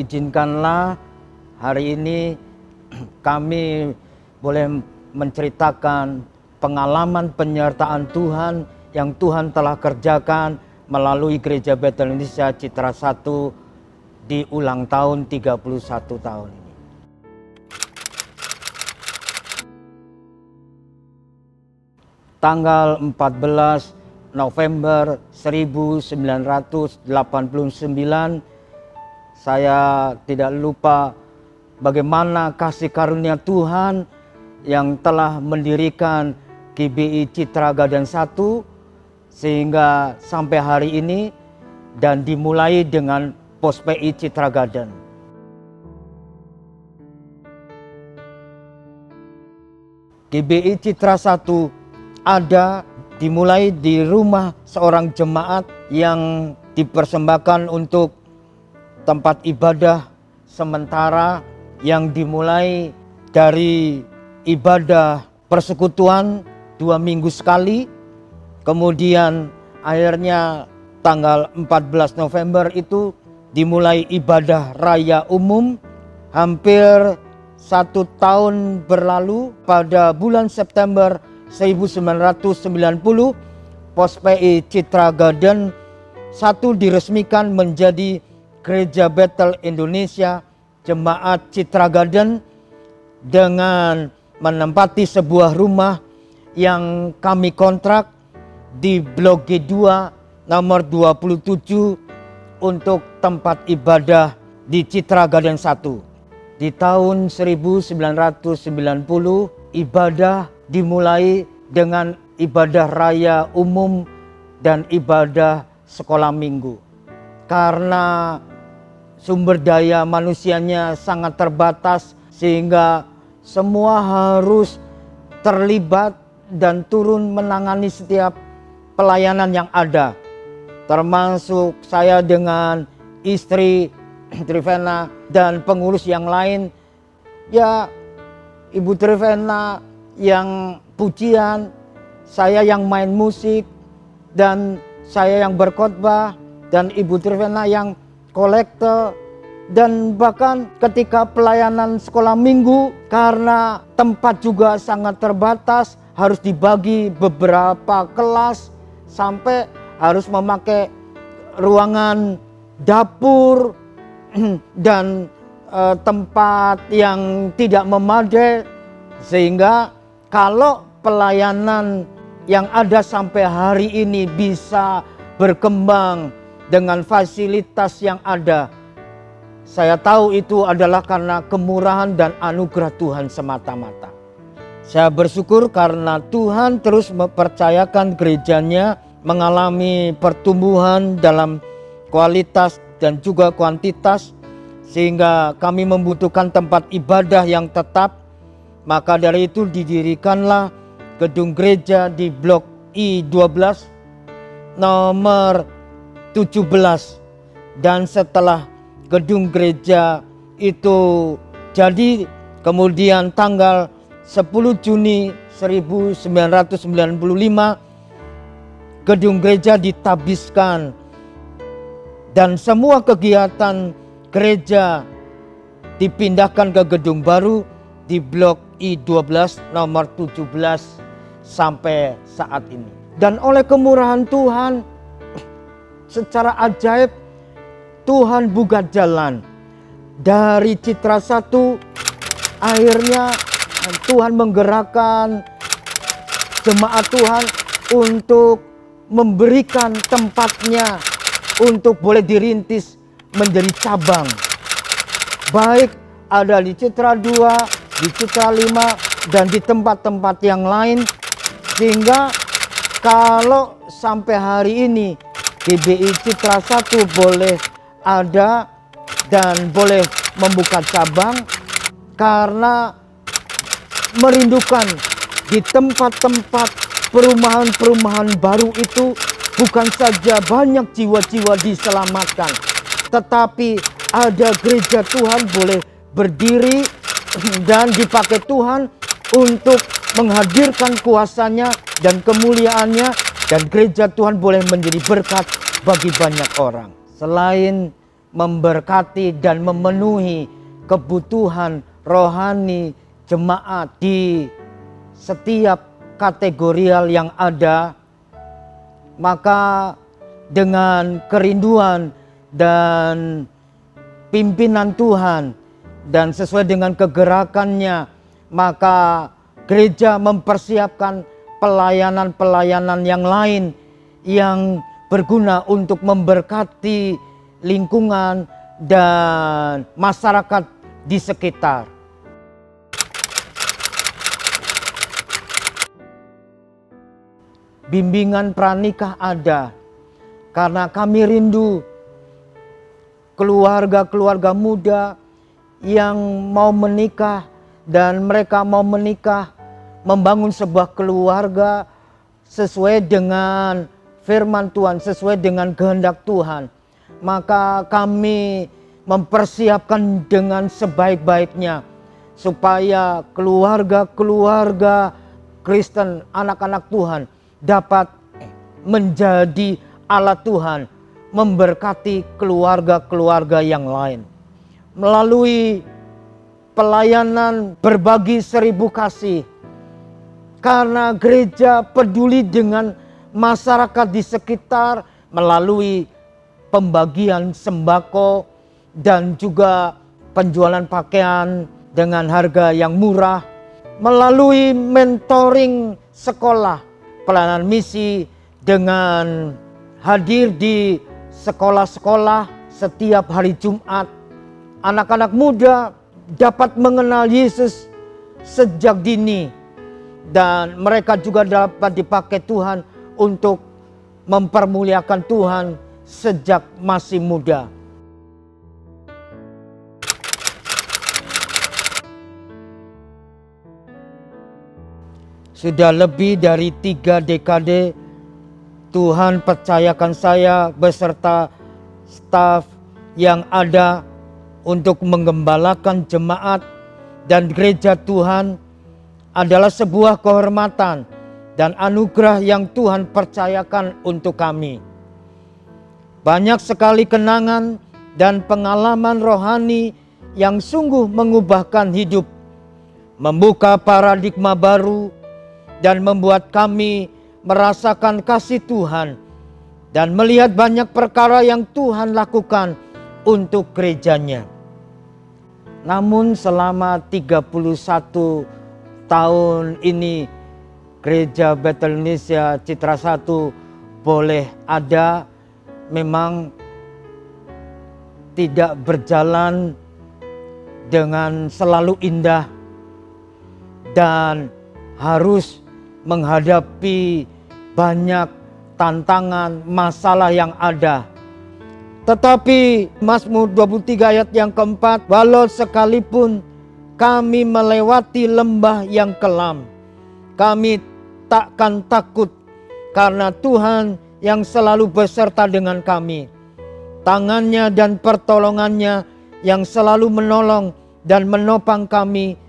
izinkanlah hari ini kami boleh menceritakan pengalaman penyertaan Tuhan yang Tuhan telah kerjakan melalui Gereja Betel Indonesia Citra 1 di ulang tahun 31 tahun ini. Tanggal 14 November 1989, saya tidak lupa bagaimana kasih karunia Tuhan yang telah mendirikan GBI Citra Gaden 1 sehingga sampai hari ini dan dimulai dengan Pos PI Citra Gaden. GBI Citra 1 ada dimulai di rumah seorang jemaat yang dipersembahkan untuk tempat ibadah sementara yang dimulai dari ibadah persekutuan 2 minggu sekali. Kemudian akhirnya tanggal 14 November itu dimulai ibadah raya umum. Hampir 1 tahun berlalu, pada bulan September 1990 Pos PI Citra Gaden 1 diresmikan menjadi Gereja Betel Indonesia Jemaat Citra Gaden dengan menempati sebuah rumah yang kami kontrak di Blok G2 nomor 27 untuk tempat ibadah di Citra Gaden 1. Di tahun 1990 ibadah dimulai dengan ibadah raya umum dan ibadah sekolah minggu. Karena sumber daya manusianya sangat terbatas sehingga semua harus terlibat dan turun menangani setiap pelayanan yang ada. Termasuk saya dengan istri Trivena dan pengurus yang lain. Ya, Ibu Trivena yang pujian, saya yang main musik, dan saya yang berkhotbah, dan Ibu Trivena yang kolektor. Dan bahkan ketika pelayanan sekolah minggu, karena tempat juga sangat terbatas, harus dibagi beberapa kelas, sampai harus memakai ruangan dapur dan tempat yang tidak memadai, sehingga kalau pelayanan yang ada sampai hari ini bisa berkembang dengan fasilitas yang ada, saya tahu itu adalah karena kemurahan dan anugerah Tuhan semata-mata. Saya bersyukur karena Tuhan terus mempercayakan gerejanya mengalami pertumbuhan dalam kualitas dan juga kuantitas, sehingga kami membutuhkan tempat ibadah yang tetap. Maka dari itu didirikanlah gedung gereja di Blok I12 nomor 17. Dan setelah gedung gereja itu jadi, kemudian tanggal 10 Juni 1995 gedung gereja ditabiskan dan semua kegiatan gereja dipindahkan ke gedung baru di Blok I12 nomor 17 sampai saat ini. Dan oleh kemurahan Tuhan, secara ajaib Tuhan buka jalan. Dari Citra 1 akhirnya Tuhan menggerakkan jemaat Tuhan untuk memberikan tempatnya untuk boleh dirintis menjadi cabang. Baik ada di Citra 2, di Citra 5, dan di tempat-tempat yang lain. Sehingga kalau sampai hari ini GBI Citra 1 boleh ada dan boleh membuka cabang, karena merindukan di tempat-tempat perumahan-perumahan baru itu bukan saja banyak jiwa-jiwa diselamatkan, tetapi ada gereja Tuhan boleh berdiri dan dipakai Tuhan untuk menghadirkan kuasanya dan kemuliaannya, dan gereja Tuhan boleh menjadi berkat bagi banyak orang. Selain memberkati dan memenuhi kebutuhan rohani jemaat di setiap kategorial yang ada, maka dengan kerinduan dan pimpinan Tuhan dan sesuai dengan kegerakannya, maka gereja mempersiapkan pelayanan-pelayanan yang lain yang berguna untuk memberkati lingkungan dan masyarakat di sekitar. Bimbingan pranikah ada, karena kami rindu keluarga-keluarga muda yang mau menikah dan mereka mau menikah, membangun sebuah keluarga sesuai dengan firman Tuhan, sesuai dengan kehendak Tuhan. Maka kami mempersiapkan dengan sebaik-baiknya supaya keluarga-keluarga Kristen, anak-anak Tuhan dapat menjadi alat Tuhan, memberkati keluarga-keluarga yang lain. Melalui pelayanan berbagi 1000 kasih, karena gereja peduli dengan masyarakat di sekitar melalui pembagian sembako dan juga penjualan pakaian dengan harga yang murah, melalui mentoring sekolah, pelayanan misi dengan hadir di sekolah-sekolah setiap hari Jumat. Anak-anak muda dapat mengenal Yesus sejak dini dan mereka juga dapat dipakai Tuhan untuk mempermuliakan Tuhan sejak masih muda. Sudah lebih dari 3 dekade Tuhan percayakan saya beserta staf yang ada untuk menggembalakan jemaat dan gereja Tuhan adalah sebuah kehormatan dan anugerah yang Tuhan percayakan untuk kami. Banyak sekali kenangan dan pengalaman rohani yang sungguh mengubahkan hidup, membuka paradigma baru, dan membuat kami merasakan kasih Tuhan dan melihat banyak perkara yang Tuhan lakukan untuk gerejanya. Namun selama 31 tahun ini Gereja Bethel Indonesia Citra 1 boleh ada, memang tidak berjalan dengan selalu indah dan harus menghadapi banyak tantangan, masalah yang ada. Tetapi Mazmur 23 ayat yang keempat, walau sekalipun kami melewati lembah yang kelam, kami takkan takut karena Tuhan yang selalu beserta dengan kami. Tangannya dan pertolongannya yang selalu menolong dan menopang kami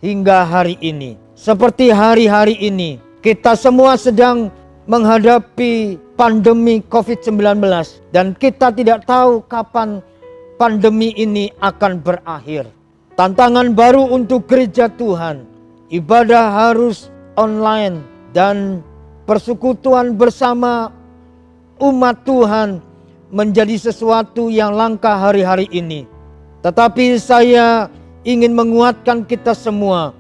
hingga hari ini. Seperti hari-hari ini, kita semua sedang menghadapi pandemi COVID-19 dan kita tidak tahu kapan pandemi ini akan berakhir. Tantangan baru untuk gereja Tuhan, ibadah harus online dan persekutuan bersama umat Tuhan menjadi sesuatu yang langka hari-hari ini. Tetapi saya ingin menguatkan kita semua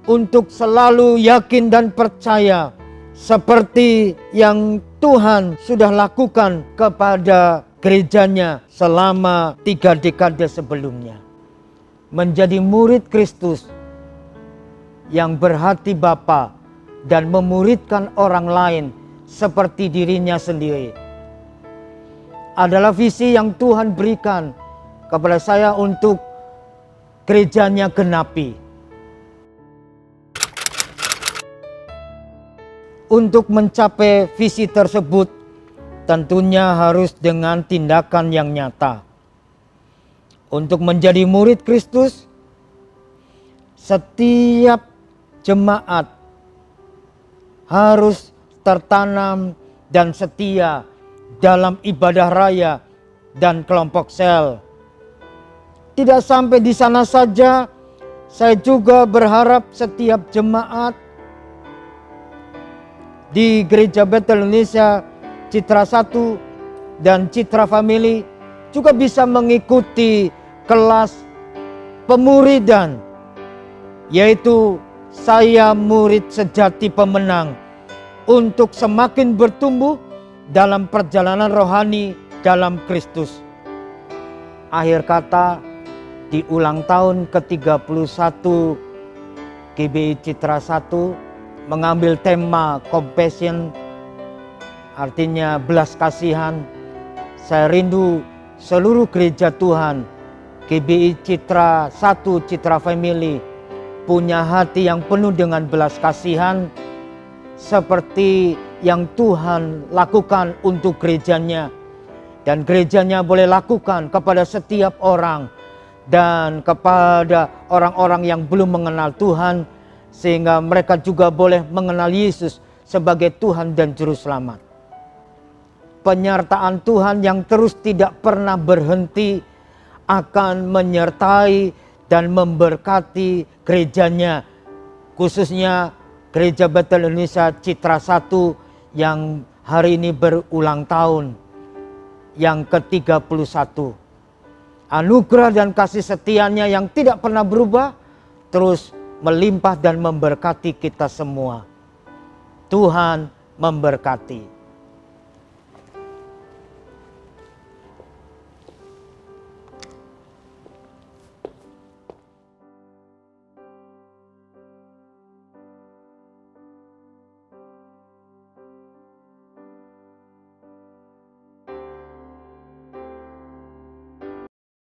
untuk selalu yakin dan percaya seperti yang Tuhan sudah lakukan kepada gerejanya selama 3 dekade sebelumnya. Menjadi murid Kristus yang berhati Bapa dan memuridkan orang lain seperti dirinya sendiri adalah visi yang Tuhan berikan kepada saya untuk gerejanya genapi. Untuk mencapai visi tersebut tentunya harus dengan tindakan yang nyata. Untuk menjadi murid Kristus, setiap jemaat harus tertanam dan setia dalam ibadah raya dan kelompok sel. Tidak sampai di sana saja, saya juga berharap setiap jemaat di Gereja Betel Indonesia Citra 1 dan Citra Family juga bisa mengikuti kelas pemuridan, yaitu saya murid sejati pemenang, untuk semakin bertumbuh dalam perjalanan rohani dalam Kristus. Akhir kata, di ulang tahun ke-31 GBI Citra 1 mengambil tema compassion, artinya belas kasihan. Saya rindu seluruh gereja Tuhan, GBI Citra 1, Citra Family, punya hati yang penuh dengan belas kasihan seperti yang Tuhan lakukan untuk gerejanya. Dan gerejanya boleh lakukan kepada setiap orang dan kepada orang-orang yang belum mengenal Tuhan, sehingga mereka juga boleh mengenal Yesus sebagai Tuhan dan Juru Selamat. Penyertaan Tuhan yang terus tidak pernah berhenti akan menyertai dan memberkati gerejanya, khususnya Gereja Betel Indonesia Citra 1 yang hari ini berulang tahun yang ke-31. Anugerah dan kasih setianya yang tidak pernah berubah terus melimpah dan memberkati kita semua. Tuhan memberkati.